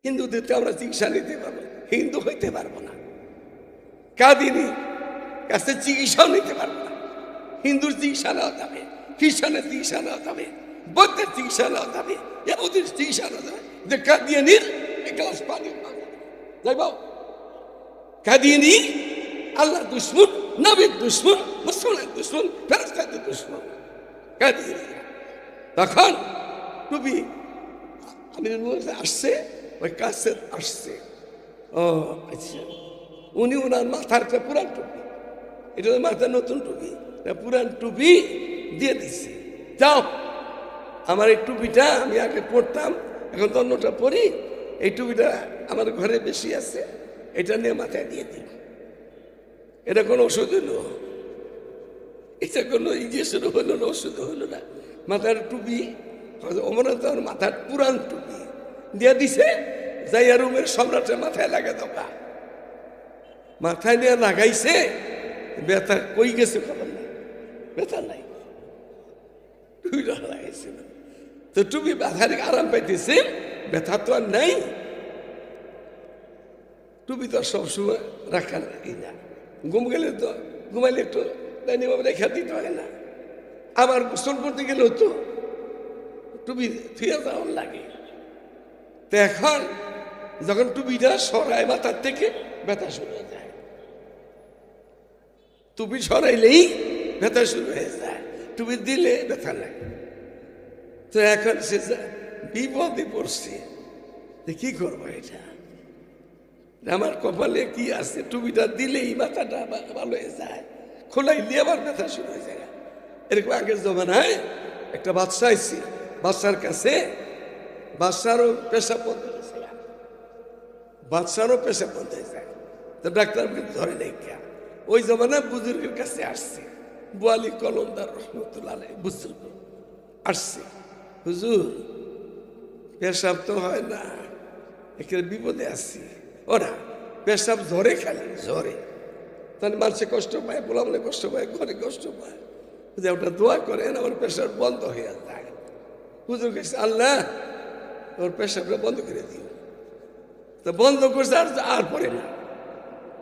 হিন্দুদের তো আমরা চিকিৎসা নিতে পারবো, হিন্দু হইতে পারবো না। কাদিনী কাছে চিকিৎসাও নিতে পারবো না। হিন্দুর চিকিৎসা নেওয়া যাবে, খ্রিস্টানের চিকিৎসা নেওয়া যাবে, বৌদ্ধের চিকিৎসা নেওয়া যাবে, ইহুদির চিকিৎসা নেওয়া যাবে। যে কাদিয়ানির এক গ্লাস পানি যাইব, কাদিয়ানি আল্লাহর দুশ্মন, নবীর দুশ্মন, মুসলমানের দুশ্মন, ফেরেশতাদের দুশ্মন কাদিয়ানি। তখন টুপি আমিরুল মুমিনিন আসছে, ওই কাছে আসছে। ও আচ্ছা, উনি ওনার মাথার একটা পুরান টুপি, এটা মাথার নতুন টুপি, পুরান টুপি দিয়ে দিচ্ছে। যাও, আমার এই টুপিটা আমি আগে পরতাম, এখন তো অন্যটা পরি, এই টুপিটা আমার ঘরে বেশি আছে, এটা নিয়ে মাথায় দিয়ে দিই। এটা কোনো ওষুধ হইল, এটা কোনো ইঞ্জেকশন হইল না, ওষুধ হইল না। মাথার টুপি অমরনাথ মাথার পুরান টুপি দিয়ে দিছে, যাইয়া রুমের সম্রাটের মাথায় লাগা দোকা, মাথায় নিয়ে লাগাইছে। ব্যথা কই গেছে খবর নাই, ব্যথা নাই, টুপিটা লাগাইছে না। তো টুপি ব্যথার আরাম পাইতেছে, ব্যথা তো আর নাই। টুপি তো সবসময় রাখা লাগে না, ঘুম গেলে তো ঘুমাইলে একটু রেখা দিতে হয় না। আবার গোসল করতে গেলেও তো টুপি থুয়ে যাওয়ার লাগে। তো এখন যখন টুপিটা সরায় মাথার থেকে, ব্যথা শুরু হয়ে যায়। টুপি সরাইলেই ব্যথা শুরু হয়ে যায়, টুপি দিলে ব্যথা লাগে। তো এখন সে বিপদে পড়ছে, কি করবো? এটা আমার কপালে কি আছে? টুপিটা দিলেই মাথাটা ভালো হয়ে যায়, খোলাইলে আবার ব্যথা শুরু হয়ে যায়। এরকম আগের জমানায় একটা বাচ্চা আইছে, বাচ্চার কাছে, বাচ্চারও পেশাব বন্ধ হয়েছে, বাচ্চারও পেশাব বন্ধ হয়ে যায়। তো ডাক্তার ধরে নেই কে, ওই জমানায় বুজুর্গের কাছে আসছে, বোয়ালি কলমদার রহমতুল্লাহ আলাইহি বুজুর্গ আসছে, হুজুর পেশাব তো হয় না, এখানে বিপদে আসছি। ওরা পেশাব ঝরে, খালি ঝরে, তাহলে মানুষে কষ্ট পায়, বলে কষ্ট পায়, ঘরে কষ্ট পায়, যে ওটা দোয়া করেন আমার পেশাব বন্ধ হয়ে যায়। হুজুর কাছে, আল্লাহ ওর পেশাবটা বন্ধ করে দিও। তো বন্ধ করছে, আর পড়ে না,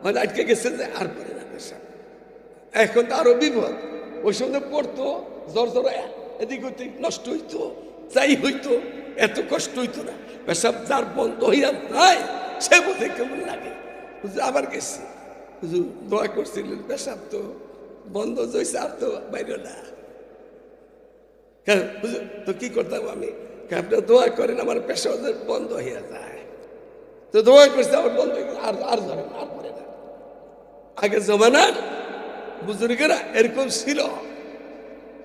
মানে আটকে গেছে যে আর পড়ে না পেশাব। এখন তো আরো বিপদ, ওই সময় পড়তো জ্বর জ্বর, এদিক ওদিক নষ্ট হইতো, যাই হইতো, এত কষ্ট হইতো না। পেশাব যার বন্ধ হইয়া যায়, সে বোধে কেমন লাগে। হুজুর আবার গেছি, হুজুর দোয়া করছিলেন পেশাব তো বন্ধ হয়েছে, আর তো বাইরে না। হুজুর তো কি করতাম আমি? আপনার দোয়া করেন আমার পেশাব বন্ধ হইয়া যায়। তো দোয়া করছে, আমার বন্ধ হয়ে গেছে, আর ধরে না, আর পড়ে না। আগের জমানার বুজুর্গেরা এরকম ছিল।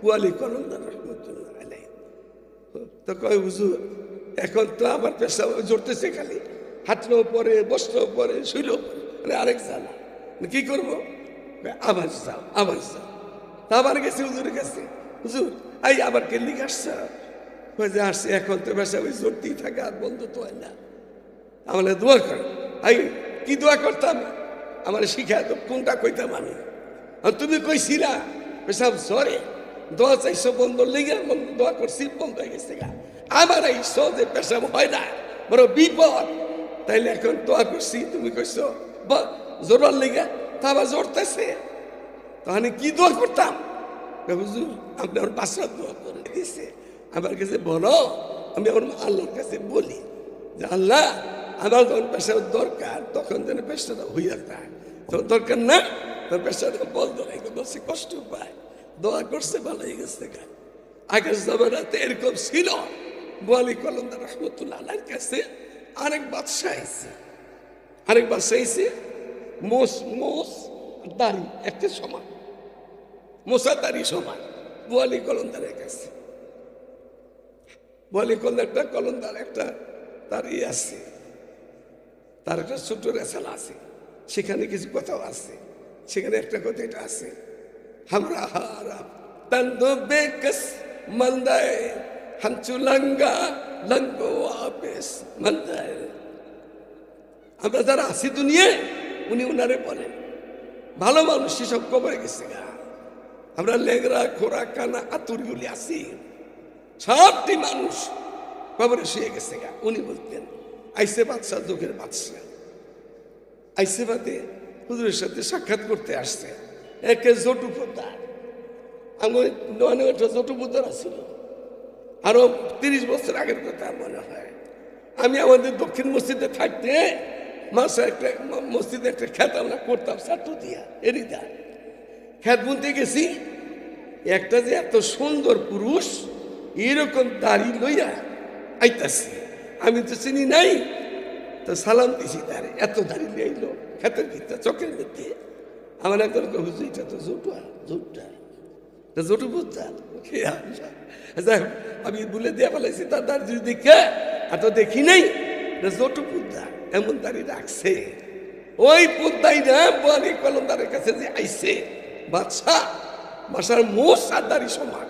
ওয়ালি কলমদার রহমতুল্লাহ আলাইহি তো কয়, হুজুর এখন তো আমার পেশাব জড়তেছে, খালি হাঁটলেও পরে, বসলেও পরে, শুইলেও পরে, আরেক জানা, কি করবো? আবার যাও, আবার যাও। তা আবার গেছি হুজুরের কাছে, হুজুর এই আবার কেলিক আসছে, যে আসছে, এখন তো পেশাব জড়তেই থাকে, আর বন্ধ তো হয় না। আমার দোয়া কর। এই কি দোয়া করতাম? আমার শিখায় তো, কোনটা কইতাম আমি? আর তুমি কইছিলা পেশাব ঝরে, দোয়া চাইছো বন্ধ লেগে, দোয়া করছি বন্ধ হয়ে গেছে গা। আমার এই যে পেশাব হয় না, বড় বিপদ। তাইলে এখন দোয়া করছি, তুমি কইছো জোরার লেগে, তা আবার জড়তেছে, তাহলে কি দোয়া করতাম? হুজুর আপনি আমার বাসার দোয়া করে দিয়েছে, আমার কাছে বলো, আমি আমার আল্লাহর কাছে বলি যে আল্লাহ আমার যখন পেশাব দরকার, তখন যেন পেশাটা হইয়া যায়, তো দরকার না তোর পেশাটা বন্ধ হয়ে গেছে, কষ্ট পায়। দোয়া করছে, ভালো হয়ে গেছে। আগের জমানাতে এরকম ছিল। বোয়ালি কলমদার রহমতুল্লাহ আলাইহির কাছে আরেক বাদশা আইছে, আরেক বাদশা আইছে, মোষ দাড়ি একটা সমান, মোষা দাড়ি সমান। বোয়ালি কলমদারের কাছে, বোয়ালি কলমদার একটা তার আছে, তার একটা ছোট রেসালা আছে, সেখানে কিছু কথাও আছে। সেখানে একটা কথা এটা আছে, আমরা হারা তন্দো বেকস মন্দায় হাঞ্চু লঙ্গা লঙ্গো আপেস মন্দায়। আমরা যারা আছি দুনিয়ায়, উনি উনারে বলেন ভালো মানুষ, সেসব কবরে গেছে গা। আমরা লেগরা খোরা কানা আতুরগুলি আছি, সবটি মানুষ কবরে শুয়ে গেছে গা। উনি বলতেন আইসে বাদশাহ, যুগের বাদশাহ আইসে বাদে হুজুরের সাথে সাক্ষাৎ করতে আসছে। একে জটু পোদ্দার, আমার নয় একটা জটু পোদ্দার ছিল, আরো 30 বছর আগের কথা মনে হয়। আমি আমাদের দক্ষিণ মসজিদে থাকতে মাসে একটা মসজিদে একটা খ্যাত আমরা করতাম ছাত্র দিয়া এরিদা খ্যাত বুনতে গেছি। একটা যে এত সুন্দর পুরুষ এরকম দাড়ি লইয়া আইতাছি, আমি তো চিনি নাই, তো সালাম দিছি তার, এত দাড়ি লিয়ে আইলো খেতের ভিতরে চোখের মধ্যে। আমার একজন হুজুর এটা তো জোটা জোটটা জটু বুঝতাম। আমি বলে দেওয়া ফেলাইছি তার দাঁড়ি যদি দেখে, আর তো দেখি নাই জটু পুদ্দা এমন দাঁড়িয়ে রাখছে। ওই পুদ্দাই না বলি কলমদারের কাছে যে আইসে বাদশাহ, বাসার মোষ আর দাড়ি সমান।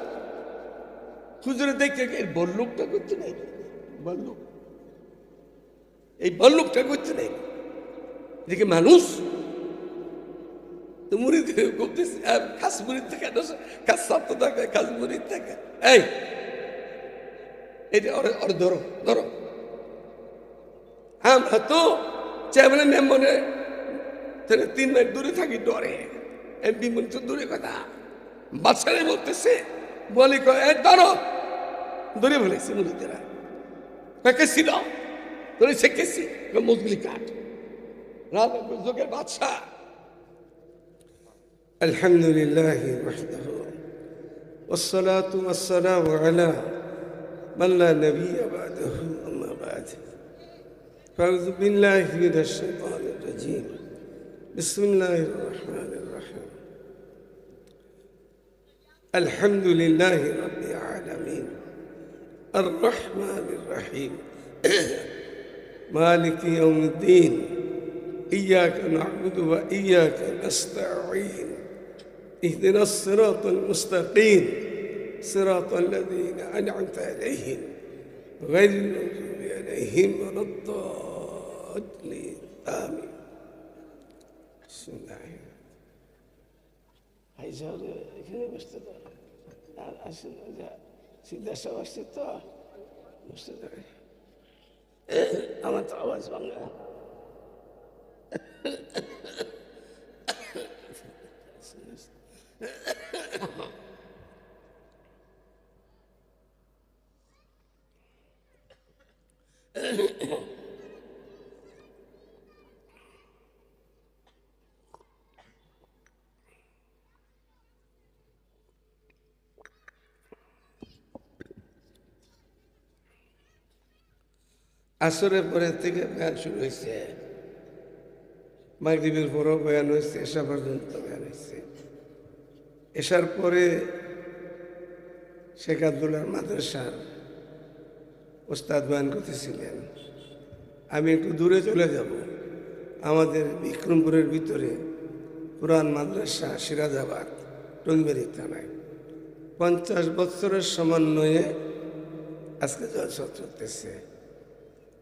হুজুরে দেখে এই বল্লুকটা করতে নাই, বল্লুক এই বল্লুকটা করতে নাই, দেখে মানুষ মুড়িদ করতেছে, খাস মুড়িদ থেকে খাস ছাত্র থাকে, খাস মুড়িদ থাকে। এই এটা ওর ধরো ধরো। আমরা তো চেয়ারম্যান মেম্বরে 3 মাইল দূরে থাকি, ডরে এমপি মনে তো দূরে কথা। বাচ্চারা বলতেছে বলি ধরো, ধরে ফেলেছে মুড়িদেরা, কেসি দাও, ধরেছে কেসি মজগুলি কাঠ। যোগের বাদশাহ الحمد لله وحده والصلاة والسلام على من لا نبي بعده أما بعد فأعوذ بالله من الشيطان الرجيم بسم الله الرحمن الرحيم الحمد لله رب العالمين الرحمن الرحيم مالك يوم الدين إياك نعبد وإياك نستعين اهدنا الصراط المستقيم صراط الذين أنعمت عليهم غير المغضوب عليهم ولا الضالين آمين. بسم الله. هاي زهرة كذا بستدعي عشان سيدا سواسيتا مستدعي أما تعوز بانغا আসরের পরের থেকে বয়ান শুরু হয়েছে, মাগরিবের পরও বয়ান হয়েছে, এশা পর্যন্ত বয়ান হয়েছে। এশার পরে শেখ আবদুল্লাহ মাদ্রাসার ওস্তাদ বয়ান করতেছিলেন। আমি একটু দূরে চলে যাব, আমাদের বিক্রমপুরের ভিতরে পুরান মাদ্রাসা সিরাজাবাদ টঙ্গিবাড়ি থানায় 50 বছরের সমন্বয়ে আজকে জলসা চলতেছে।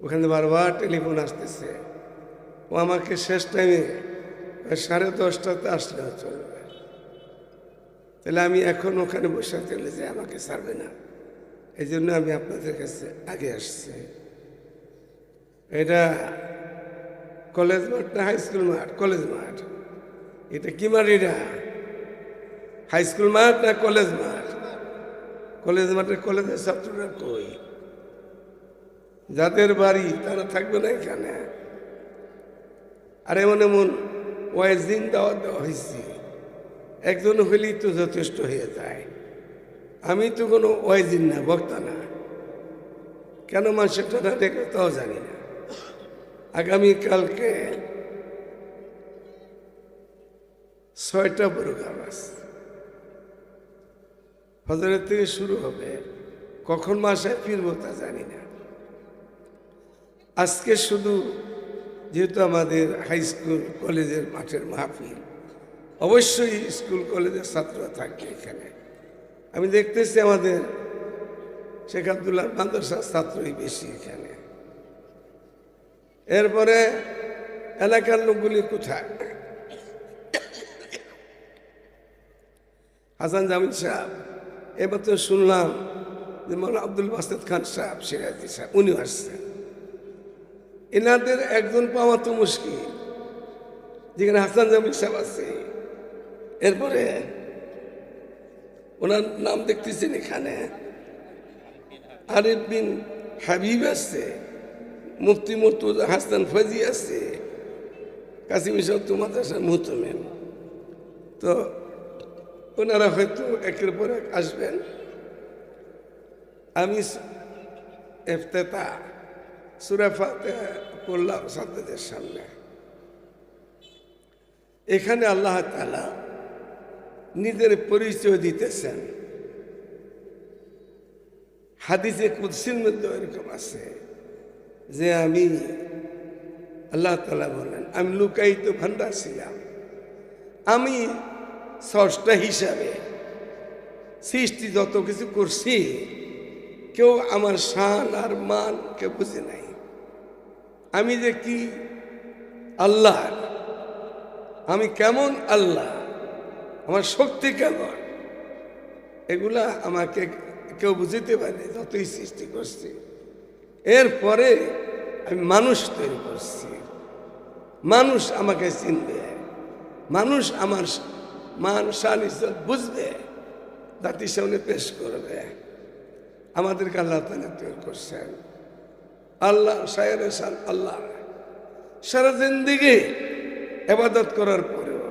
ওখানে বারবার টেলিফোন আসতেছে, ও আমাকে শেষ টাইমে 10:30টাতে আসলেও চলবে। তাহলে আমি এখন ওখানে বসে থাকলে যে আমাকে ছাড়বে না, এই জন্য আমি আপনাদের কাছে আগে আসছি। এটা কলেজ মাঠ না হাই স্কুল মাঠ? কলেজ মাঠ। এটা কি মাঠ? এটা হাই স্কুল মাঠ না কলেজ মাঠ? কলেজ মাঠে কলেজের ছাত্ররা কই? যাদের বাড়ি তারা থাকবে না এখানে। আর এমন এমন ওয়াইজিন দাওয়াত দেওয়া হয়েছে, একজন হইলেই তো যথেষ্ট হয়ে যায়। আমি তো কোনো ওয়াইজিন না, বক্তা না, কেন মানুষের টাকা দেখে তাও জানি না। আগামীকালকে 6টা প্রোগ্রাম আছে, ফজরের থেকে শুরু হবে, কখন বাসায় ফিরবো তা জানি না। আজকে শুধু যেহেতু আমাদের হাই স্কুল কলেজের মাঠের মাহফিল, অবশ্যই স্কুল কলেজের ছাত্ররা থাকবে এখানে। আমি দেখতেছি আমাদের শেখ আবদুল্লাহ মাদ্রাসার ছাত্রই বেশি এখানে। এরপরে এলাকার লোকগুলি কোথায়? হাসান জামিল সাহেব, এবার তো শুনলাম যে মৌলানা আব্দুল বাসেদ খান সাহেব, সিরাজি সাহেব, উনিও আসছেন। এনাদের একজন পাওয়া তো মুশকিল, যেখানে হাসান জামিল সাহেব আছে। এরপরে ওনার নাম দেখতেছেন এখানে, আরিফ বিন হাবিব আছে, মুফতি মুর্তজা হাসান ফাজি আছে, কাসিম ইসলাম মাদ্রাসা মুহতমেম। তো ওনারা হয়তো একের পর এক আসবেন। আমি ইফতেতা সূরা ফাতিহা পড়লাম ছাত্রদের সামনে। এখানে আল্লাহ তাআলা নিজের পরিচয় দিতেছেন। হাদিসে কুদসির মধ্যে এরকম আছে যে আমি, আল্লাহ তাআলা বলেন, আমি লুকায়িত ভান্ডার ছিলাম, আমি স্রষ্টা হিসাবে সৃষ্টি যত কিছু করছি, কেউ আমার শান আর মান কেউ বুঝে নাই। আমি যে কি আল্লাহ, আমি কেমন আল্লাহ, আমার শক্তি কেমন, এগুলা আমাকে কেউ বুঝতে পারে যতই সৃষ্টি করছি। এরপরে আমি মানুষ তৈরি করছি, মানুষ আমাকে চিনবে, মানুষ আমার মান শান ইজ্জত বুঝবে, জাতির সামনে পেশ করবে। আমাদেরকে আল্লাহ তাআলা তৈরি করছেন। আল্লাহ শায়ের শান আল্লাহ। সারা জিন্দেগি ইবাদত করার পরেও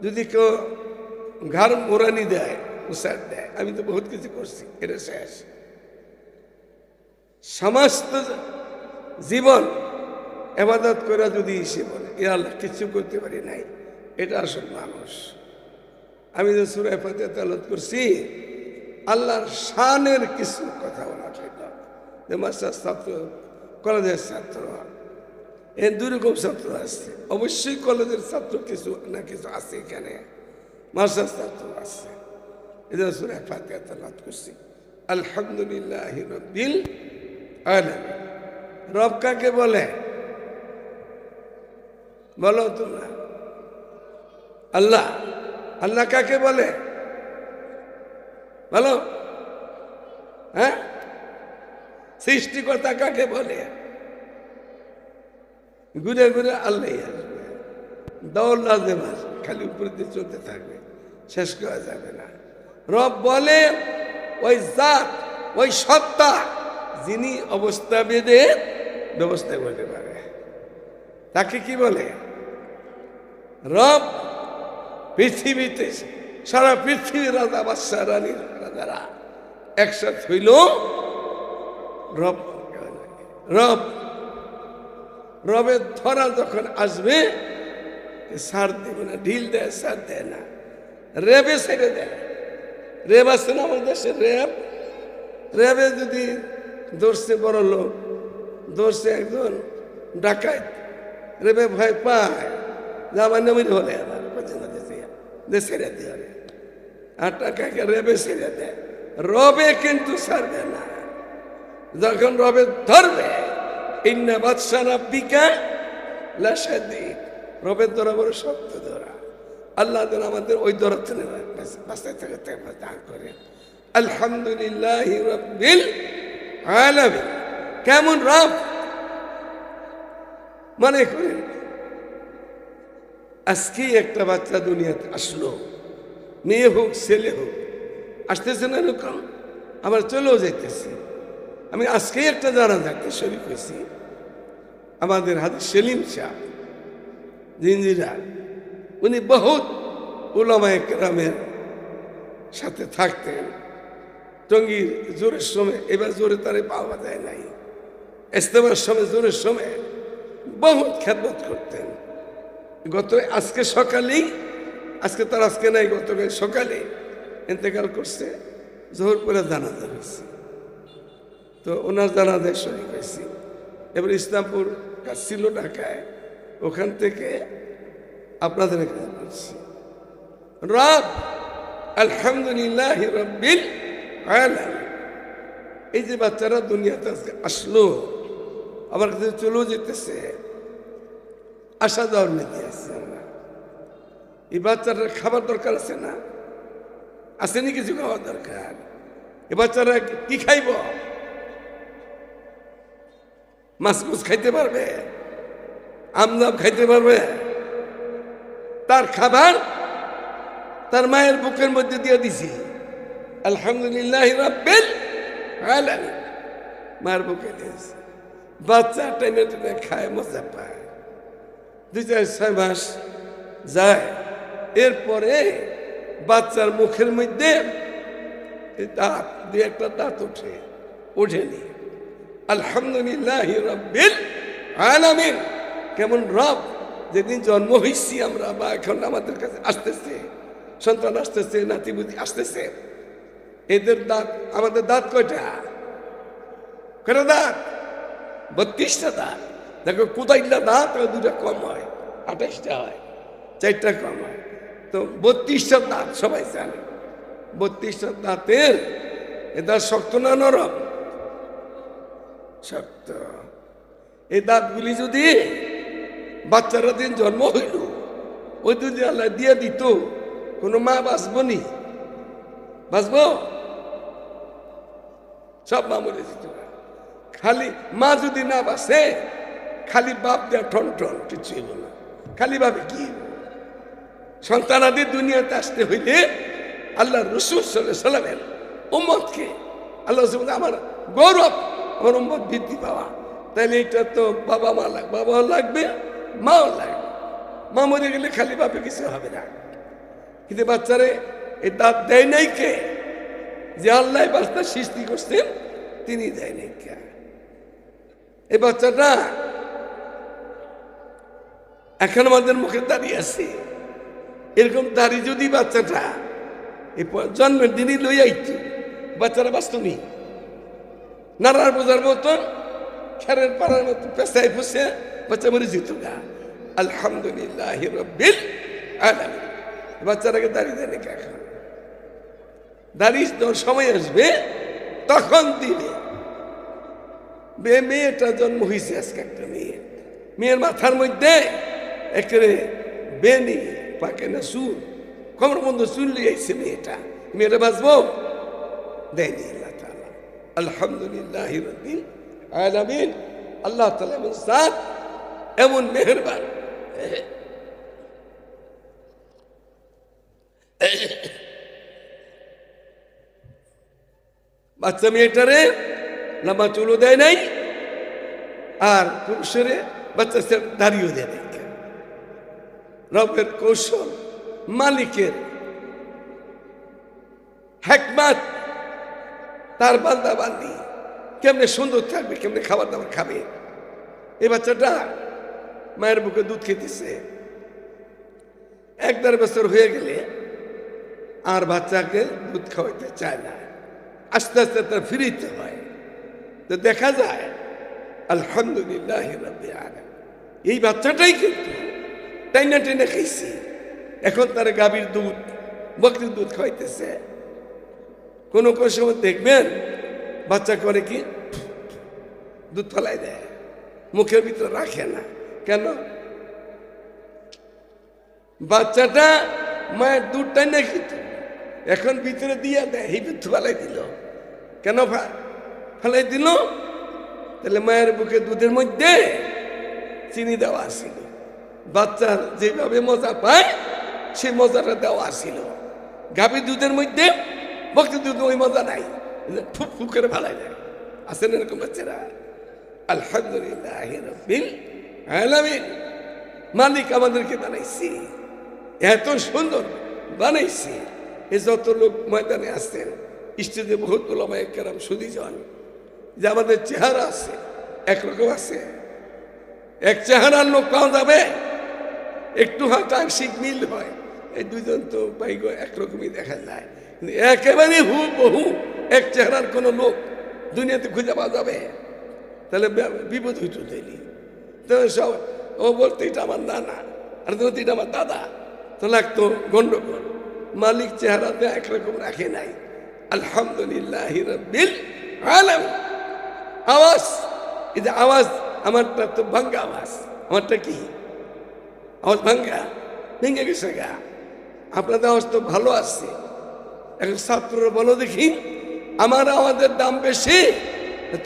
যদি কেউ ঘর মোরানি দেয়, উসার দেয়, আমি তো বহুত কিছু করছি, এটা শেষ। সমস্ত জীবন ইবাদত করে যদি সে বলে এ আল্লাহ কিছু করতে পারি নাই, এটা আসল মানুষ। আমি যে সূরা ফাতিহা তেলাওয়াত করছি, আল্লাহর শানের কিছু কথা বলা ঠিক না। যে মাস্টার ছাত্র, কলেজের ছাত্র, এর দুই রকম ছাত্র আছে। অবশ্যই কলেজের ছাত্র কিছু না কিছু আছে, এখানে মাস্টার ছাত্র আছে। এদের সূরা ফাতিহা তেলাওয়াত করছি। আলহামদুলিল্লাহি রাব্বিল আলামিন। রব কাকে বলে বলো তোমরা? আল্লাহ। আল্লাহ কাকে বলে বলো? হ্যাঁ, সৃষ্টিকর্তা কাকে বলে? ঘুরে ঘুরে আল্লাহ আসবে, দৌড় লাজেম আসবে, খালি উপরে দিয়ে চলতে থাকবে, শেষ করা যাবে না। রব বলে ওই জাত, ওই সত্তা যিনি অবস্থা বেঁধে ব্যবস্থা করতে পারে, তাকে কি বলে? রব। পৃথিবীতে সারা পৃথিবীর রাজা বাদশাহ রানীর রাজারা একসাথে হইল রব। রব, রবের ধরা যখন আসবে সার দেবে না, ঢিল দেয়, সার দেয় না, রেবে ছেড়ে দেয়। রেব আছে না আমাদের দেশে, রেব। রেবে যদি ধরছে বড় লোক, ধরছে একজন ডাকাত, রেবে ভয় পায় যে আমার নামির হলে আবার ছেড়ে দিয়ে, আর টাকাকে রেবে ছেড়ে দেয়। রবে কিন্তু ছাড়বে না। যখন রবে ধরবে, ইন্না বাদশা রাব্বিকা লাশাদীদ, রবের ধরা বড় শক্ত ধরা। আল্লাহ যেন আমাদের ওই ধরা থেকে বাঁচতে থেকে দান করে। আলহামদুলিল্লাহি রাব্বিল আলামিন। কেমন রব মনে করেন, আজকে একটা বাচ্চা দুনিয়াতে আসলো, মেয়ে হোক ছেলে হোক, আসতেছে না এরকম, আবার চলেও যাইতেছে। আমি আজকেই একটা জানাজাতে শরীক হয়েছি। আমাদের হাতে সেলিম শাহ জিঞ্জিরা, উনি বহুত উলামায়ে কেরামের সাথে থাকতেন। টঙ্গীর জোরের সময়, এবার জোরে তারে পাওয়া যায় নাই, ইস্তেমার সময় জোরের সময় বহুত খেদমত করতেন। আজকে সকালেই, আজকে তার আজকে নাই, গতকাল সকালে ইন্তেকাল করছে। জোহর পরে জানাজা হয়েছে, তো ওনার জানাজায় শরীক হয়েছি। এবার ইসলামপুর কাজ ছিল ঢাকায়, ওখান থেকে আপনাদের এখানে বলছি। রব আলহামদুলিল্লাহি রাব্বিল আলামিন। এই যে বাচ্চারা দুনিয়াতে আজকে আসলো, আবার কাছে চলেও যেতেছে, আসা যাওয়ার মেয়ে আছে। আমরা এই বাচ্চাটার খাবার দরকার আছে না? আসেনি কিছু খাওয়ার দরকার? এ বাচ্চারা কি খাইব? মাছ মুছ খাইতে পারবে, আমজাম খাইতে পারবে? তার খাবার তার মায়ের বুকের মধ্যে দিয়ে দিছি, আলহামদুলিল্লাহ রাব্বিল আলামিন, মায়ের বুকে দিয়েছে। বাচ্চা টেনে টেনে খায়, মজা পায়। 2-4-6 মাস যায়, এরপরে বাচ্চার মুখের মধ্যে দাঁত, 2-1টা দাঁত ওঠেনি। আলহামদুলিল্লাহ রাব্বিল আলামিন। কেমন রব, যেদিন জন্ম হয়েছি আমরা, বা এখন আমাদের কাছে আসতেছে সন্তান, আসতেছে নাতিপুতি আসতেছে, এদের দাঁত, আমাদের দাঁত কয়টা দাঁত? 32টা দাঁত। দেখো কোথাইলা দাঁত 2টা কম হয়, 28টা হয়, 4টা কম হয়। তো 32টা দাঁত সবাই জানে। 32টা দাঁতের এ দাঁত শক্ত না নরম? শক্ত। এই দাঁতগুলি যদি বাচ্চারা দিন জন্ম হইল, ওই যদি আল্লাহ দিয়ে দিত, কোনো মা বাঁচবো নি? বাঁচবো? সব মা মরে যেত। খালি মা যদি না বাঁচে, খালি বাপ দেয়া টন টন, কিছু হইব না। খালি ভাবে কি সন্তানাদি দুনিয়াতে আসতে হইলে আল্লাহ রসুল সাল্লাল্লাহু আলাইহি ওয়াসাল্লামের উম্মতকে আল্লাহ আমার গৌরব, আমার উম্মত বৃদ্ধি পাওয়া। তাহলে এটা তো বাবা মা লাগবে, বাবাও লাগবে, মাও লাগবে। মা মরে গেলে খালি বাপে কিছু হবে না। কিন্তু বাচ্চারে এই দাঁত দেয় নাই কে? যে আল্লাহ বাচ্চা সৃষ্টি করছেন তিনি দেয় নাই কে? এই বাচ্চাটা এখন আমাদের মুখে দাঁড়িয়ে আছে। এরকম দাঁড়িয়ে যদি বাচ্চাটা এই জন্মের দিনই লই আইত, বাচ্চারা বাঁচতনি। নাড়ার বোঝার মতন, খেরের পাড়ার মতন পেশায় ফুসে বাচ্চা মরে যেত গা। আলহামদুলিল্লাহ রাব্বিল আলামিন। বাচ্চাটাকে দাঁড়িয়ে দেয় নাকি? এখন দাঁড়িয়ে যখন সময় আসবে তখন দিবে। মেয়েটা জন্ম হয়েছে আজকে, একটা মেয়ের মাথার মধ্যে একেবারে বেনি পাকে না চুল, কমর বন্ধ চুল লিয়ে আইছে মেয়েটা বাঁচবো? দেয়নি আল্লাহ তাআলা। আলহামদুলিল্লাহ রাব্বিল আলামিন। আল্লাহ তাআলা এমন জাত, এমন মেহেরবান। বাচ্চা মেয়েটারে লম্বা চুলও দেয় নাই, আর পুরুষের বাচ্চা দাঁড়িয়েও দেয় নাই। রবের কৌশল, মালিকের হিকমত, তার বান্দা বান্দি কেমনে সুন্দর থাকবে, কেমনে খাবার দাবার খাবে। এই বাচ্চাটা মায়ের বুকে দুধ খেতেছে। 1-1.5 বছর হয়ে গেলে আর বাচ্চাকে দুধ খাওয়াইতে চায় না, আস্তে আস্তে তার ফিরিতে হয়। তো দেখা যায় আলহামদুলিল্লাহ রাব্বিল আলামিন, এই বাচ্চাটাই কিন্তু টাইনা টেনে খাইছে। এখন তার গাভীর দুধ, বকরির দুধ খাওয়াইতেছে। কোনো কোনো সময় দেখবেন বাচ্চা করে কি, দুধ ফেলাই দেয়, মুখের ভিতরে রাখে না। কেন? বাচ্চাটা মায়ের দুধ টাইনা খেত, এখন ভিতরে দিয়া দেয়, এই দুধ ফেলাই দিল। কেন ফেলাই দিল? তাহলে মায়ের বুকে দুধের মধ্যে চিনি দেওয়া ছিল। বাচ্চা যেভাবে মজা পায় সেই মজাটা দেওয়া ছিল। গাভীর দুধের মধ্যে বকরির দুধ ওই মজা নাই, ফুক ফুক করে ফেলাই দেয়। আছেন এরকম বাচ্চারা? আলহামদুলিল্লাহ রাব্বিল আলামিন। মালিক আমাদেরকে বানাইছি, এত সুন্দর বানাইছি। এই যত লোক ময়দানে আসছেন, স্টেজে বহুত ওলামায়ে কেরাম সুধী জন, যে আমাদের চেহারা আছে একরকম আছে, এক চেহারার লোক পাওয়া যাবে? একটু হয়তো আংশিক মিল হয়, এই দুইজন তো বাইগ একরকমই দেখা যায়, কিন্তু একেবারে হুবহু এক চেহারার কোনো লোক দুনিয়াতে খুঁজে পাওয়া যাবে? তাহলে বিপদ হইতো। তাইলি তো সব ও বলতো এটা আমার নানা, আর বলতো এটা আমার দাদা, তো লাগতো গন্ডগোল। মালিক চেহারাতে একরকম রাখে নাই। আলহামদুলিল্লাহ রাব্বিল আলামিন। আওয়াজ, এই যে আওয়াজ, আমারটা তো ভাঙ্গা আওয়াজ। আমারটা কি আওয়াজ? ভাঙ্গা, ভেঙে গেছে গা। আপনাদের আওয়াজ তো ভালো আছে। এখন ছাত্ররা বলো দেখি, আমার আওয়াজের দাম বেশি,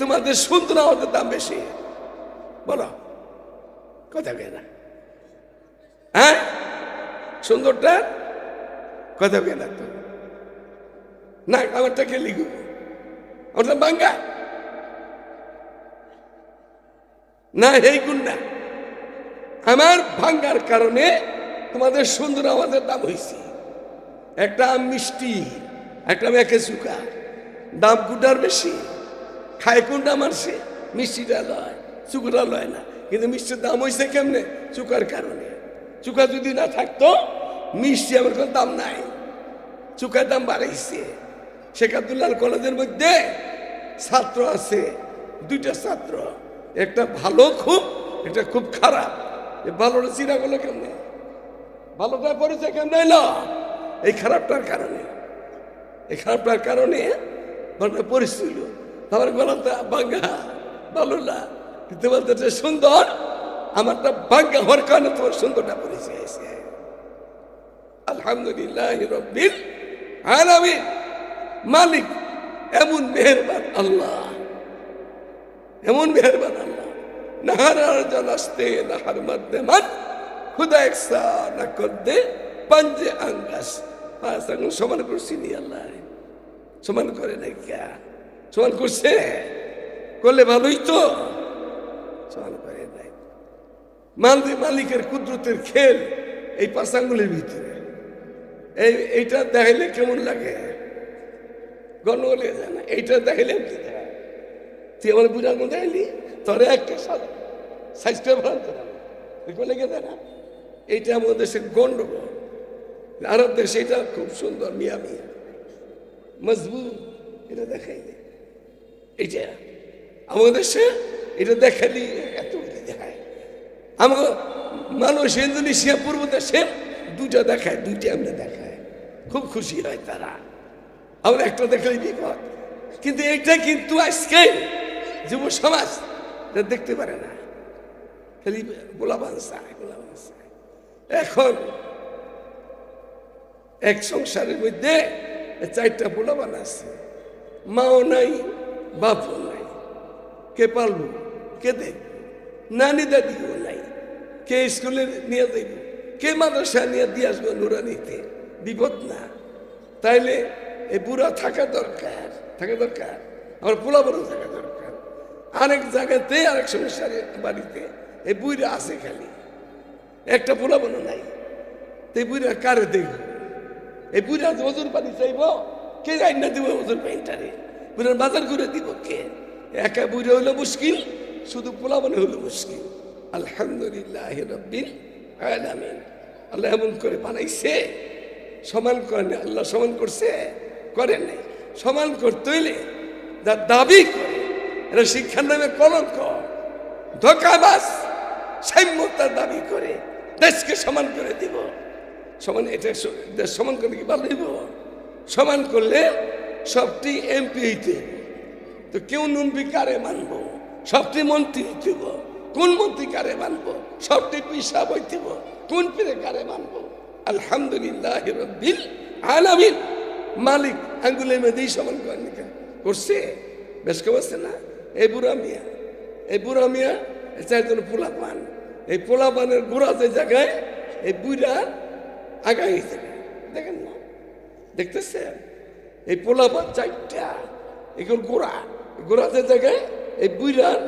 তোমাদের সুন্দর আওয়াজের দাম বেশি? বলো কথা কে না? হ্যাঁ, সুন্দরটা কথা কে না? তো না, আমারটা কে লিখব? আমারটা বাঙ্গা না, এই গুণ না। আমার ভাঙ্গার কারণে তোমাদের সুন্দর আমাদের দাম হয়েছে। একটা আম মিষ্টি, একটা মেখে চুকা, দাম গুটার বেশি। খায় কোনটা মারছে? মিষ্টিটা লয়, চুকাটা লয় না। কিন্তু মিষ্টির দাম হয়েছে কেমনে? চুকার কারণে। চুকা যদি না থাকতো মিষ্টি আমার কোনো দাম নাই, চুকার দাম বাড়াইছে। শেখ আব্দুল্লাহ কলেজের মধ্যে ছাত্র আছে, দুইটা ছাত্র, একটা ভালো খুব, একটা খুব খারাপ। ভালোটা চিরা গেল কেমনে? ভালোটা পড়েছে কেমনে এলো? এই খারাপটার কারণে। এই খারাপটার কারণে ভালোটা পরিছিল। আমার গলাটা ভাঙ্গা, ভালো না, কিন্তু বলতে সুন্দর। আমারটা ভাঙ্গা হওয়ার কারণে তোমার সুন্দরটা পরিচয়। আলহামদুলিল্লাহ রাব্বিল আলামিন। মালিক এমন মেহেরবান আল্লাহ, এমন মেহেরবান আল্লাহ। নাহার জল আসতে নাহার মাধ্যমান খুদা একসা না করতে পাঞ্জে আঙ্গাস। পাঁচ আঙ্গুল সমান করছি নি আল্লাহ? সমান করে নাই কে? সমান করছে? করলে ভালোই তো, সমান করে নাই। মালিকের কুদরতের খেল এই পাঁচ আঙ্গুলের ভিতরে। এইটা দেখাইলে কেমন লাগে? গণলে যায় না। এইটা দেখাইলে কি দেখায়? তুই আমার বুঝার মধ্যে এলি, তোরে একটা সাইজটা ভালো লেগে দেয় না। এইটা আমাদের দেশের গন্ডগোল। আরব দেশে এটা খুব সুন্দর, মিয়া মিয়া মজবুত, এটা দেখাইলে। এইটা আমাদের দেশে এটা দেখালি এত দেখায়। আমার মানুষ ইন্দোনেশিয়া পূর্ব দেশে দুটা দেখায়, দুইটা আমরা দেখায়, খুব খুশি হয় তারা। আমরা একটা দেখালে বিপদ। কিন্তু এইটা কিন্তু আজকে যুব সমাজ দেখতে পারে না, খালি গোলাবান চায়, গোলাবান চায়। এখন এক সংসারের মধ্যে চারটা পোলাবান আছে, মাও নাই, বাপও নাই। কে পালবো? কে দেখবো? নানি দাদিও নাই। কে স্কুলে নিয়ে দেব? কে মাদ্রাসা নিয়ে দিয়ে আসবো নুরানিতে? বিপদ না? তাইলে এই বুড়া থাকা দরকার, থাকা দরকার। আমার পোলাবানও থাকা দরকার। আরেক জায়গাতে আরেক সংসারের বাড়িতে এই বুড়া আছে, খালি একটা পোলাবানও নাই। এই বুড়া কারে দেখব? এই বুড়া ওজন পানি চাইব, কে রান্না দিব ওজন পানিটারে? বুড়ার বাজার করে দিব কে? একা বুড়া হইলো মুশকিল, শুধু পোলাবানে হইলো মুশকিল। আলহামদুলিল্লাহ রাব্বিল আলামিন। আল্লাহ এমন করে বানাইছে, সমান করেন। আল্লাহ সমান করছে? করেন নাই। সমান করতে হইলে যার দাবি করে, এটা শিক্ষার নামে কলঙ্ক, ধোঁকাবাজ, সাম্যতার দাবি করে দেশকে সমান করে দিব। সমান, এটা দেশ সমান করে কি ভালো হইব? সমান করলে সবটি এমপি হইতে, তো কেউ মন্ত্রী কারে মানবো? সবটি মন্ত্রী হইতেব। কোন মন্ত্রী কারে মানবো? সবটি পিসাব হইতেব। কোন পীরে কারে মানবো? আলহামদুলিল্লাহ রাব্বিল আলামিন। মালিক আঙ্গুলের মধ্যেই সমান করেন করছে, বেশ করছে না? এই বুড়া মিয়া, এই বুড়া মিয়া চারজন পোলা পান, এই পোলা পানের গোড়া যে জায়গায় এই বুড়া আগাই জায়গায়, দেখেন না? দেখতেছেন? এই পোলা পান চারটা, এগুলো গোড়া, গোড়া যে জায়গায় এই বুড়ার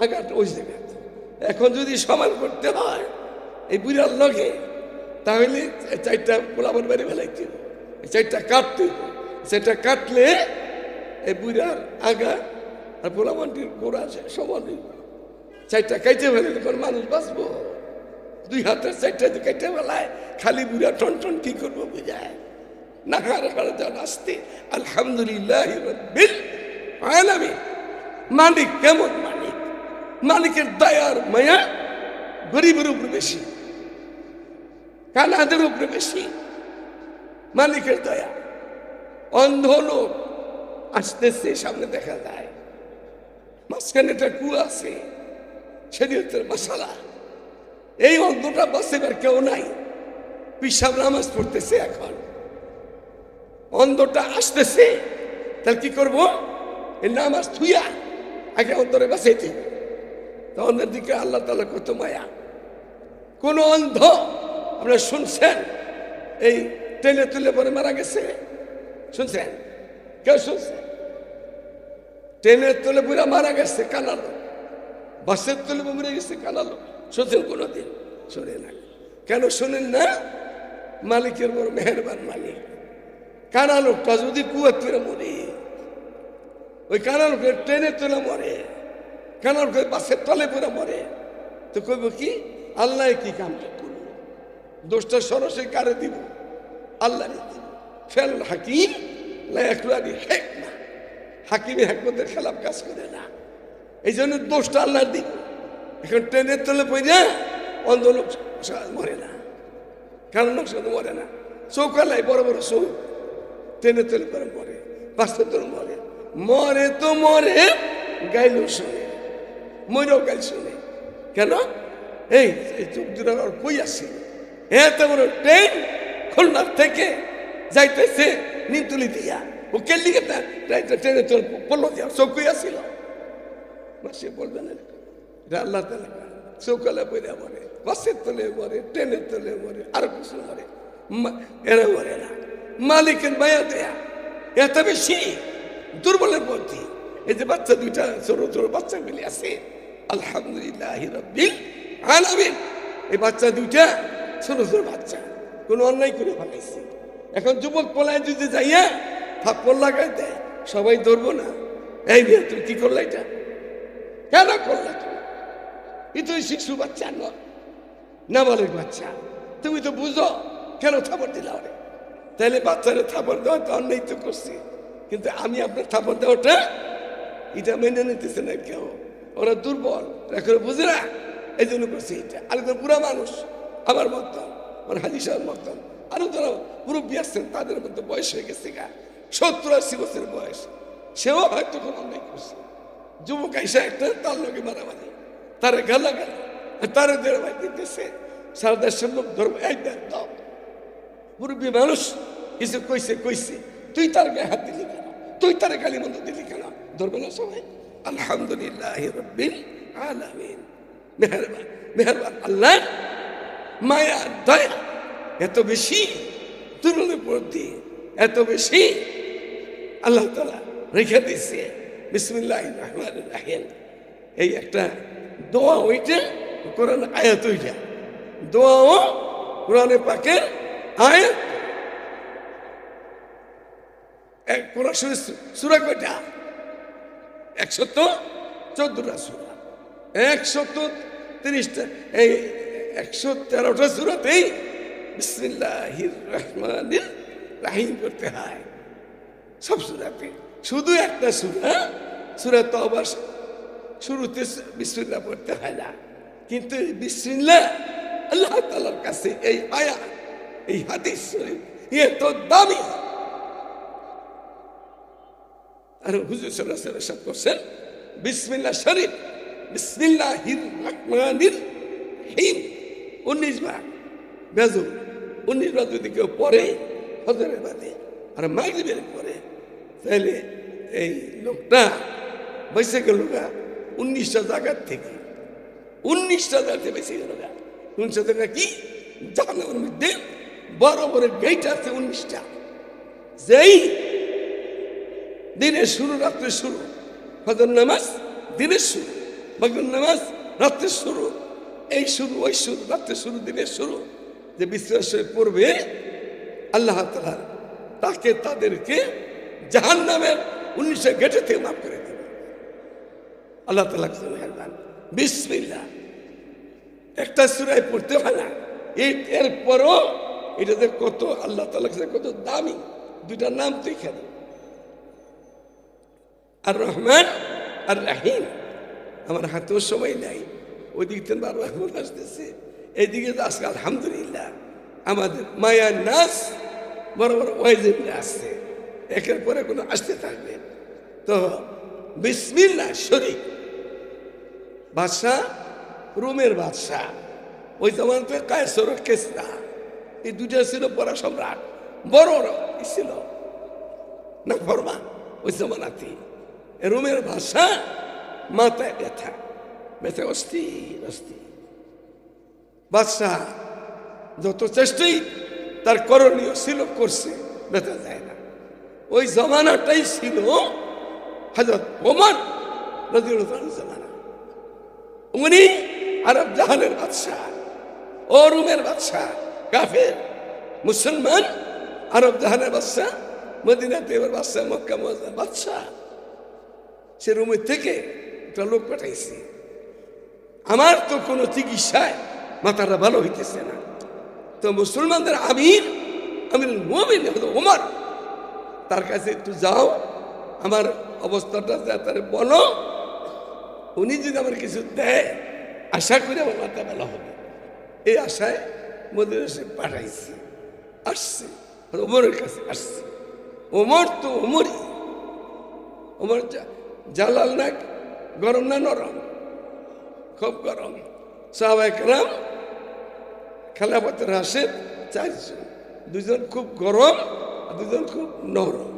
আগাট ওই জায়গায়। এখন যদি সমান করতে হয় এই বুড়ার লগে, তাহলে চারটা পোলাপান বাড়ি ফেলাইতে হবে, চারটা কাটতে হবে। সেটা কাটলে এই বুড়ার আগা আর পোলাপানটির গোড়া সমান হইব। চারটা কাইটে ফেলে তখন মানুষ বাঁচবো। দুই হাতের চারটা কাইটে ফেলায়, খালি বুড়া টন টন কি করবো বুঝায় না। আসতে আলহামদুলিল্লাহ রাব্বিল আলামিন। মালিক কেমন মালিক? মালিকের দয়ার মায়া গরিবের উপরে বেশি, কানাদের উপরে বেশি। মালিকের দয়া। অন্ধ লোক আসতেছে, সামনে দেখা যায়, মাঝখানে একটা কুয়া আছে, শরীয়তের মাসালা। এই অন্ধটা বাঁচেবার কেউ নাই, পিসাব নামাজ পড়তেছে। এখন অন্ধটা আসতেছে, তাহলে কি করবো? এই নামাজ থুইয়া আগে অন্তরে বাঁচাইতে, তোমাদের দিকে আল্লাহ তাআলা কত মায়া। কোন অন্ধ আপনারা শুনছেন এই টেনে তুলে পরে মারা গেছে? শুনছেন? কেউ শুনছেন? ট্রেনের তলে পুরা মারা গেছে কানালো, বাসের তলে মরে গেছে কানালো, শুনছেন কোনোদিন? শুনে না। কেন শোনেন না? মালিকের বড় মেহেরবান মালিক। কানা লোকটা যদি কুয়ার তুলে মরে, ওই কানা লোকের ট্রেনের তলে মরে, কানা লোকের বাসের তলে পুরা মরে, তো কইব কি আল্লাহ কি কামটা করবো? দোষটা সরাসরি কারে দিব? আল্লাহ দিব। ফেল হাকিম লায়াকুলানি হিকমা, হাকিমের হিকমতের খেলাফ কাজ করে না, এই জন্য দোষটা আল্লাহ দিব। এখন ট্রেনের তলে পড়ে অন্ধ লোক মরে না, কারণ লোক সাথে মরে না। চৌকালাই বড় বড় চৌক ট্রেনের তলে করে মরে, বাসের তলে মরে, মরে তো মরে গাইলেও শোনে, মরেও গাইল শোনে। কেন? এই চোখ দুটো কই আসছে, এত বড় ট্রেন খুলনার থেকে যাইতেছে নিমতলি দিয়া, ও কেলিকে ট্রেনে চল পড়লো দিয়া, চৌকই আসছিল। সে বলবে না এটা আল্লাহ তাআলা। চৌকালে বইরা মরে, বাসের তলে মরে, ট্রেনের তলে মরে, আরো কিছু মরে, এরা মরে না। মালিকের মায়া দেয়া এত বেশি, দুর্বলের প্রতি। এই যে বাচ্চা দুইটা ছোট ছোট বাচ্চা মিলে আছে, আলহামদুলিল্লাহ রাব্বিল আলামিন। এই বাচ্চা দুইটা ছোট ছোট বাচ্চা, কোনো অন্যায় করে ফেলাইছে। এখন যুবক পলায় যদি যাইয়া থাপ্পড় লাগাই দেয়, সবাই ধরবো না? এই মেয়ে তুমি কি করলা, এটা কেন করলা? তুমি এই তো শিশু বাচ্চা নয়, নাবালক বাচ্চা, তুমি তো বুঝো, কেন থাপড় দিলা ওরে? তাহলে বাচ্চারা থাপড় দেওয়া তো অন্যায় তো করছি, কিন্তু আমি আপনার থাপড় দেওয়াটা এটা মেনে নিতেছে না কেউ। ওরা দুর্বল, এখন বুঝে না, এই জন্য করছে এটা। আর পুরা মানুষ আমার মতন, আমার হাজি সাহেব মতন, আরো যারা মুরব্বী আসছেন তাদের মধ্যে বয়স হয়ে গেছে গা 70-80 বছরের বয়স, সেও হয়তো কোনো অন্যায় করছে। যুবক আইসা একটা তার লোকে মারামারি, তারে গালা গালা, তারে দেড় ভাই দিতেছে, সারা দেশের লোক ধরবো এক দাও। মুরব্বী মানুষ কিছু কইছে কইছে, তুই তার গায়ে হাত দিলি কেন? তুই তারে গালি মন্দ দিলি কেন? ধরবে না সবাই? আলহামদুলিল্লাহ রাব্বিল আলামিন। মেহেরবান মেহেরবান আল্লাহ, মায়া দয়া এত বেশি, দুর্বলের প্রতি এত বেশি আল্লাহ তাআলা রেখে দিয়েছে। বিসমিল্লাহির রহমানির রহিম, এই একটা দোয়া, ওইটা কোরআন আয়াত, ওইটা দোয়াও কোরআনে পাকের আয়াত। এক কোরআন সূরা কয়টা? 114টা সূরা, 130টা, এই 113টা সূরাতেই বিসমিল্লাহির রহমানির রহিম করতে হয় সব সূরাতে। শুধু একটা সূরা, সূরা তওবার শুরুতে বিসমিল্লাহ পড়তে হয় না, কিন্তু বিসমিল্লাহ আল্লাহ তাআলার কাছে এই আয়াত, এই হাদিস শরীফ এত দামি। আর হুজুর সাল্লাল্লাহু আলাইহি ওয়াসাল্লাম ইরশাদ করেছেন, বিসমিল্লাহ শরীফ, বিসমিল্লাহির রহমানির রহিম 19 বার, বেজু 19 বার যদি কেউ পড়ে ফজরের বাদে আর মাগরিবের পরে, তাহলে এই লোকটা বেঁচে গেল গা 19টা জায়গার থেকে, 19টা জায়গাতে বেঁচে গেল গা। 19টা জায়গা কি? জাহান্নামের মধ্যে বড় বড় গেট আছে 19টা। যেই দিনের শুরু রাত্রের শুরু, ফজর নামাজ দিনের শুরু, মাগরিব নামাজ রাত্রের শুরু, এই শুরু ওই শুরু, রাত্রের শুরু দিনের শুরু, যে বিশ্বাস পড়বে আল্লাহ তাআলা তাকে তাদেরকে জাহান্নামের 19টা গেটে থেকে মাফ করে দেবে। আল্লাহ তাআলা মেহেরবান। বিসমিল্লাহ একটা সূরায় পড়তে হয় না, এরপরও এটাতে কত আল্লাহ তাআলা কত দামি দুইটা নাম তো এখানে, আর রহমান আর রাহিম। আমার হাতেও সময় নাই, ওই দিক থেকে বারবার মনে আসতেছে, এইদিকে তো আজকে আলহামদুলিল্লাহ আমাদের মায়ার নাচ বড় বড় ওয়াইজের আসছে, একের পরে কোনো আসতে থাকবে। তো বিসমিল্লাহ শরীফ, বাদশাহ রোমের বাদশাহ, ওই জামানাতে কায়সার কিসরা, এই দুইটা ছিল বড় সম্রাট, বড় ছিল না ফরমান ওই জামানাতে। রোমের ভাষা মাথায় ব্যথা, ব্যথা অস্থির অস্থির। বাদশাহ যত চেষ্টাই তার করণীয় ছিল করছে, ব্যথা যায় না। ওই জমানাটাই ছিল হযরত ওমর রাদিয়াল্লাহু আনহু জামানা। উনি আরব জাহানের বাদশাহ, ও রোমের বাদশাহ, কাফের মুসলমান আরব জাহানের বাদশাহ, মদিনাতে এবার বাদশাহ, মক্কা মদিনার বাদশাহ। সে রোমের থেকে একটা লোক পাঠাইছে, আমার তো কোনো চিকিৎসায় মাথাটা ভালো হইতেছে না। তো মুসলমানদের আমির আমিরুল মুমিনিন হযরত ওমর, তার কাছে একটু যাও, আমার অবস্থাটা তার বলো, উনি যদি আমার কিছু দেয় আশা করি আমার মাথা ভালো হবে। এই আশায় মদিনা সে পাঠাইছে, আসছে ওমরের কাছে আসছে। ওমর তো ওমরই, ওমর জালাল না, গরম না নরম, খুব গরম। সাহাবায়ে কেরাম খেলাফতের রাশেদ চারজন, দুজন খুব গরম আর দুজন খুব নরম।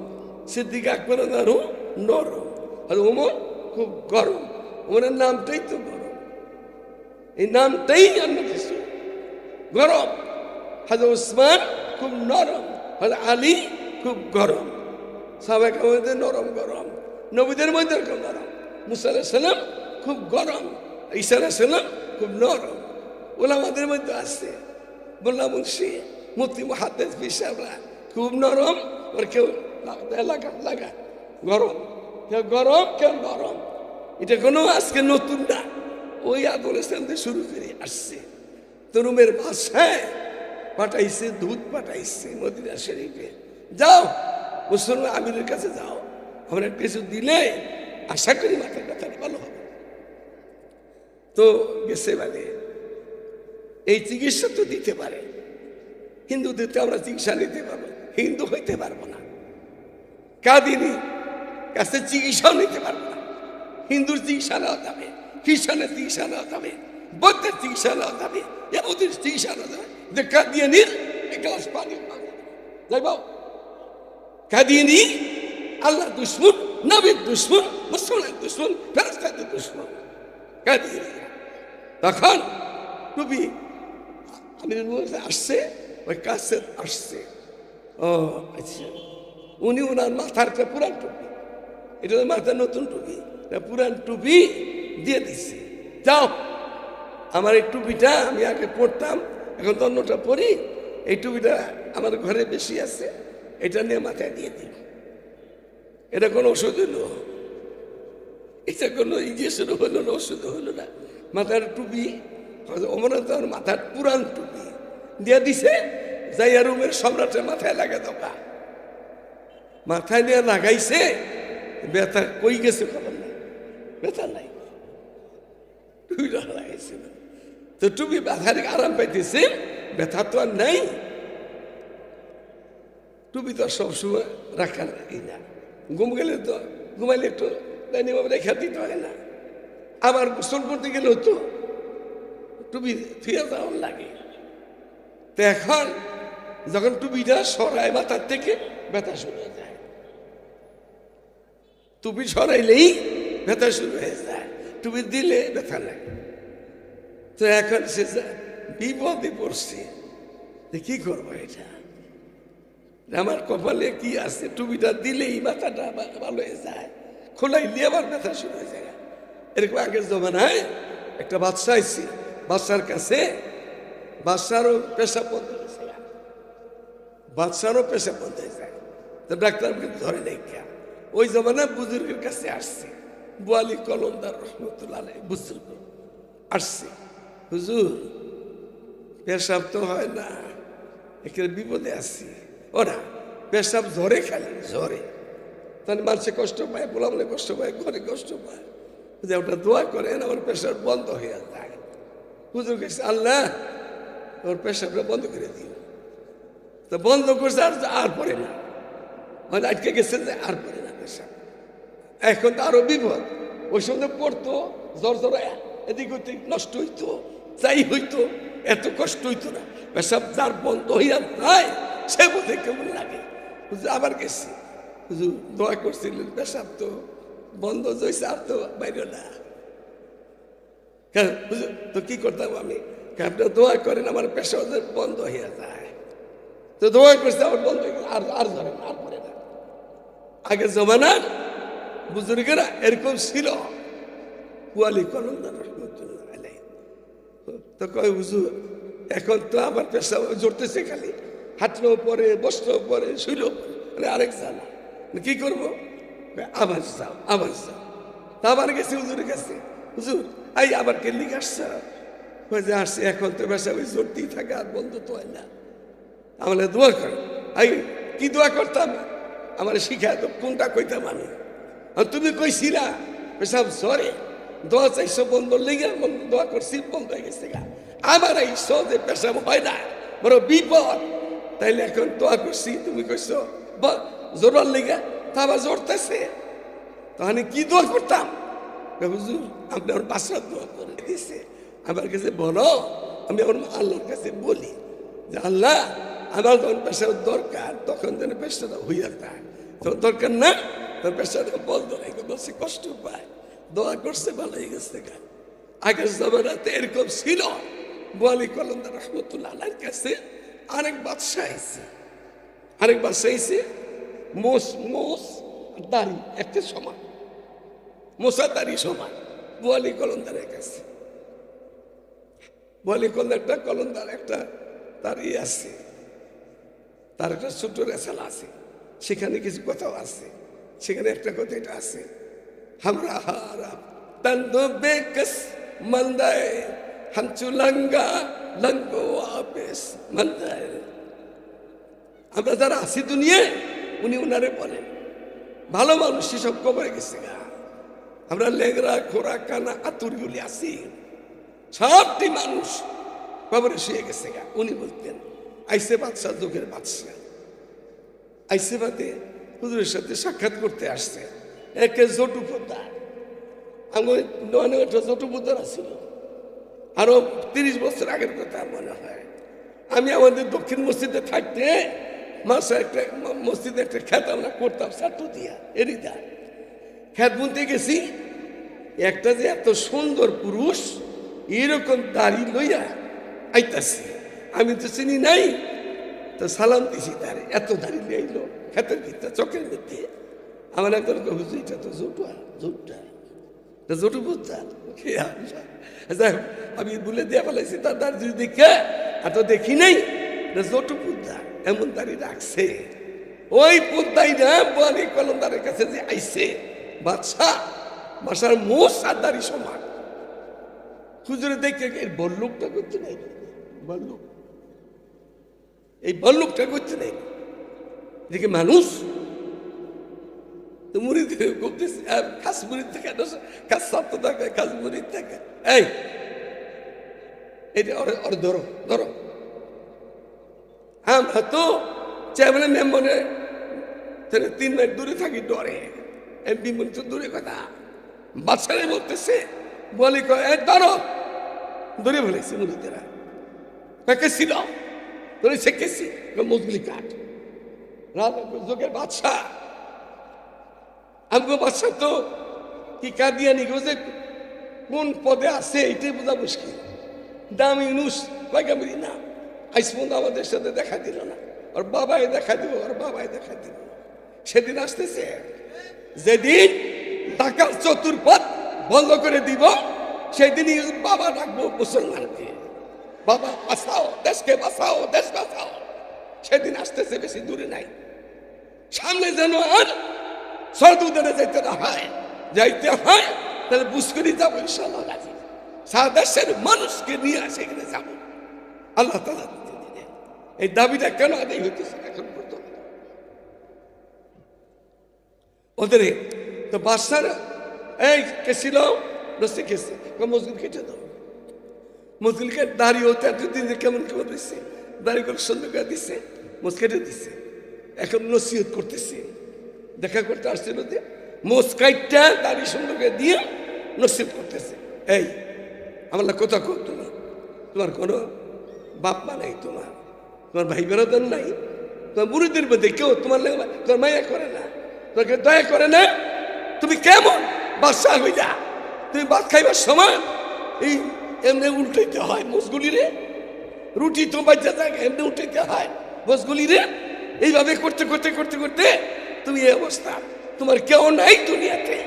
সিদ্দিক আকবর আরো নরম, আর ওমর খুব গরম। ওমরের নামটাই তো গরম, এই নামটাই অন্য কিছু, গরম। হযরত উসমান খুব নরম, হযরত আলী খুব গরম। সাহাবায়ে কেরামদের নরম গরম, নবীদের মধ্যে খুব নরম। মুসা আলাইহিস সালাম খুব গরম, ঈসা আলাইহিস সালাম খুব নরম। ওলামাদের মধ্যে আছে মোল্লা মুন্সি, মুফতি, মুহাদ্দিস, পীর সাহেবরা খুব নরম, আর কেউ লাগা গরম, কেউ গরম কেউ নরম। এটা কোনো আজকে নতুন না, ওই আদর ইসলাম থেকে শুরু করে আসছে। তরুমের ভাষায় পাঠাইছে, দুধ পাঠাইছে মদিনা শরীফে, যাও মুসলমান আমিরের কাছে যাও, আমরা কিছু দিলে আশা করি মাথার ব্যথাটা ভালো হবে। তো গেছে, মানে এই চিকিৎসা তো দিতে পারে, হিন্দুদেরকে আমরা চিকিৎসা নিতে পারবো, হিন্দু হইতে পারবো না। কাদিনী কাছে চিকিৎসাও নিতে পারবো না। হিন্দুর চিকিৎসা নেওয়া যাবে, খ্রিস্টানের চিকিৎসা নেওয়া যাবে, বৌদ্ধের চিকিৎসা নেওয়া যাবে, ইহুদির চিকিৎসা নেওয়া যাবে। যে কাদিয়ানির এক গ্লাস পানি যাইব, কাদিয়ানি আল্লাহ দুশ্মন, নবীর দুশ্মন, মুসলমানের দুশ্মন, ফেরেশতাদের দুশ্মন কাদিয়ানি। তখন টুপি আমি আসছে, ওই কাছে আসছে। ও আচ্ছা, উনি ওনার মাথার একটা পুরান টুপি, এটা মাথার নতুন টুপি, পুরান টুপি দিয়ে দিচ্ছে, যাও আমার এই টুপিটা আমি আগে পরতাম, এখন তো অন্যটা পরি, এই টুপিটা আমার ঘরে বেশি আছে, এটা নিয়ে মাথায় দিয়ে দিই। এটা কোনো ওষুধ হলো, এটা কোনো ইঞ্জেকশন হলো না, ওষুধ হলো না। মাথার টুপি অমরনাথ মাথার পুরান টুপি দিয়ে দিছে, যাইয়া রুমের সম্রাটের মাথায় লাগা দোকা, মাথায় নিয়ে লাগাইছে, ব্যথা কই গেছে খবর নাই, ব্যথা নাই, টুপিটা লাগাইছে। তো টুপি ব্যথার আরাম পাইতেছে, ব্যথা তো আর নাই। টুপি তো সবসময় রাখা রাখি না, ঘুম গেলে তো ঘুমাইলে একটু রেখা দিতে হয় না, আবার গোসল করতে গেলেও তো টুপি থুয়ে যাওয়ার লাগে। তো এখন যখন টুপিটা সরায় মাথার থেকে, ব্যথা শুরু হয়ে যায়। টুপি সরাইলেই ব্যথা শুরু হয়ে যায়, টুপি দিলে ব্যথা লাগে। তো এখন সে বিপদে পড়ছে, কি করবো, এটা আমার কপালে কি আছে, টুপিটা দিলেই মাথাটা ভালো হয়ে যায়, খোলাইলে আবার ব্যথা শুরু হয়ে যায়। এরকম আগের জমানায় একটা বাদশা আইছে, বাদশার কাছে, বাদশারও পেশাব বন্ধ হয়েছে, বাদশারও পেশাব বন্ধ হয়ে যায়। তো ডাক্তার ধরে নেই কেন, ওই জমানায় বুজুর্গের কাছে আসছে, বোয়ালি কলমদার রহমতুল্লাহ আলাইহি বুজুর্গ আসছে, হুজুর পেশাব তো হয় না, এখানে বিপদে আসছি। ওরা পেশাব ঝরে, খালি ঝরে, তাহলে মানুষে কষ্ট পায়, বলে কষ্ট পায়, ঘরে কষ্ট পায়, যে ওটা দোয়া করেন আমার পেশাব বন্ধ হয়ে যায়। হুজুর গেছে, আল্লাহ ওর পেশাবটা বন্ধ করে দিও। তো বন্ধ করছে, আর পরে না, মানে আটকে গেছে যে আর পরে না পেশাব। এখন তো আরো বিপদ, ওই সময় পড়তো জ্বর জ্বর, এদিক ওদিক নষ্ট হইতো, যাই হইতো, এত কষ্ট হইতো না। পেশাব যার বন্ধ হইয়া যায়, সে বোধে কেমন লাগে। আবার গেছি, হুজুর দোয়া করছিলেন, পেশাব তো বন্ধ হয়েছে, আর তো বাইরে না। হুজুর তো কি করতাম আমি? আপনার দোয়া করেন আমার পেশা বন্ধ হয়ে যায়। তো দোয়া করছে আমার বন্ধ হয়ে গেল, আর ধরেন আর পরে না। আগে জমানার বুজুর্গেরা এরকম ছিল। ওয়ালি কলমদার রহমতুল্লাহ আলাইহি তো কয় হুজুর এখন তো আমার পেশা জড়তেছে, খালি হাঁটলেও পরে, বসলেও পরে, শুইলেও পরে, আরেক জানা কি করবো? আবার যাও, আবার যাও। তা আবার গেছি হুজুরের কাছে, হুজুর এই আবার কে লিখে আসছে? যে আসছে এখন তো পেশা ওই জড়তেই থাকে, আর বন্ধ তো হয় না। আমাদের দোয়া করে, এই কি দোয়া করতাম? আমার শিখায় তো কোনটা কইতাম আমি? আর তুমি কইছিলা পেশাব জ্বরে দোয়া চাইছো বন্ধ লেগে, দোয়া করছি বন্ধ হয়ে গেছে গা। আমার এই যে পেশাব হয় না, বড় বিপদ। তাইলে এখন দোয়া করছি, তুমি কইছো জোরার লেগে, তা আবার জড়তেছে, তাহলে কি দোয়া করতাম? হুজুর আপনি আমার বাসার দোয়া করে দিছে, আমার কাছে বলো। আমি আমার আল্লাহর কাছে বলি যে আল্লাহ আমার যখন পেশার দরকার তখন যেন পেশাটা হইয়া যায়, তখন দরকার না তখন পেশাটা বন্ধ রেখে বসে কষ্ট পায়। দোয়া করছে ভালো হয়ে গেছে গা। আগের জমানাতে এরকম ছিল। ওয়ালি কলমদার রহমতুল্লাহ আলাইহির কাছে আরেক বাদশা আইছে, মোষ দাড়ি একটা সমান, মোষা দাড়ি সমান। ওয়ালি কলমদারের কাছে ওয়ালি কলমদার একটা তার আছে, তার একটা ছোট রেসালা আছে, সেখানে কিছু কথাও আছে। সেখানে একটা কথা এটা আছে, হামরা হারা তন্দো বেকস মন্দায় হামচু লঙ্গা লঙ্গো আপেস মন্দায়। আমরা যারা আছি দুনিয়ায়, উনি উনারে বলেন ভালো মানুষ, সেসব কবরে গেছে গা। আমরা লেগরা খোরা কানা আতুরগুলি আছি, সবটি মানুষ কবরে শুয়ে গেছে গা। উনি বলতেন আইসে বাদশাহ, যুগের বাদশাহ আইসে বাদে হুজুরের সাথে সাক্ষাৎ করতে আসছে। একে জটু পোদ্দার, আমার নয় একটা জটু পোদ্দার ছিল। আরো 30 বছর আগের কথা মনে হয়। আমি আমাদের দক্ষিণ মসজিদে থাকতে মাসে একটা মসজিদে একটা খেত আমরা করতাম সাটু দিয়া এরিদা খেত বুনতে গেছি। একটা যে এত সুন্দর পুরুষ এরকম দাড়ি লইয়া আইতাছি, আমি তো চিনি নাই, তো সালাম দিছি তার। এত দাড়ি লিয়ে আইলো খেতের ভিতরে, চোখের মধ্যে। আমার একজন হুজুর এটা তো জটু বুঝতাম। আমি বলে দিয়ে ফেলাইছি তার দাড়ি যদি দেখে, আর তো দেখি নাই জটু বুদ্ধা এমন দাড়ি রাখছে। ওই বুদ্ধাই না ওয়ালি কলমদারের কাছে যে আইছে বাসার মোষ আর দাড়ি সমান। হুজুরে দেখে এই বল্লুকটা করতে নাই, এই বল্লুকটা করতে নাই, দেখে মানুষ তো মুড়ি থেকে করতেছে, খাস মুড়ি থেকে খাস সপ্ত থাকে, খাস মুড়ি থেকে এই এটা ওর ধরো। আমরা তো চেয়ারম্যানের মেম্বরে 3 মাইল দূরে থাকি, ডরে। এমপি বলি তো দূরে কথা, বাচ্চারা বলতেছে বলি ধরো, ধরে ফেলেছি মুড়িদেরা। কে ছিল ধরে শেখেছি মজগুলি কাঠ যোগের বাদশাহ। আমগো বাদশাহ তো কি কাদিয়ানি যে কোন পদে আছে এটাই বোঝা মুশকিল। দাম ইউনুস পয়গাম্বরি না, আইস পর্যন্ত আমাদের সাথে দেখা দিল না। ওর বাবাই দেখা দিব, সেদিন আসতেছে, যেদিন ঢাকার চতুর্পথ বন্ধ করে দিব, সেদিনই বাবা ডাকবো মুসলমানকে, বাবা বাঁচাও, দেশকে বাঁচাও, দেশ বাঁচাও। সেদিন আসতেছে, বেশি দূরে নাই। সামনে যেন আর সরদুদারে যাইতে হয় তাহলে বুঝকরি যাবো ইনশাআল্লাহ। সারা দেশের মানুষকে নিয়ে সেখানে যাবো আল্লাহ তাআলা। এই দাবিটা কেন আদায় হইতেছে এখন পর্যন্ত? ওদের তো বাদশার এই কেছিল রসে খেয়েছে, মজগুল কেটে দাও। মজগুলকে দাঁড়িয়ে হতে এতদিন কেমন দিচ্ছে, দাঁড়িয়ে করে সুন্দর করে দিচ্ছে, মোজ কেটে দিচ্ছে। এখন নসিহত করতেছে, দেখা করতে আসছিল যে মোজ কাইটটা দাঁড়িয়ে সুন্দর করে দিয়ে নসিহত করতেছে। এই আমার কথা কর, তোমার কোনো বাপ মা নাই, তোমার ভাই বেরোদন নাই, তোমার মুরিদের মধ্যে কেউ তোমার মায়া করে না, তোমাকে দয়া করে না। তুমি কেমন বাদশাহ হইলা? তুমি ভাত খাইবার সময় এই এমনি উল্টাইতে হয় মোষগুলি রে, রুটি তো বাচ্চা থাকে এমনি উল্টাইতে হয় মোষগুলি রে। এইভাবে করতে করতে করতে করতে তুমি এই অবস্থা, তোমার কেউ নাই দুনিয়াতে।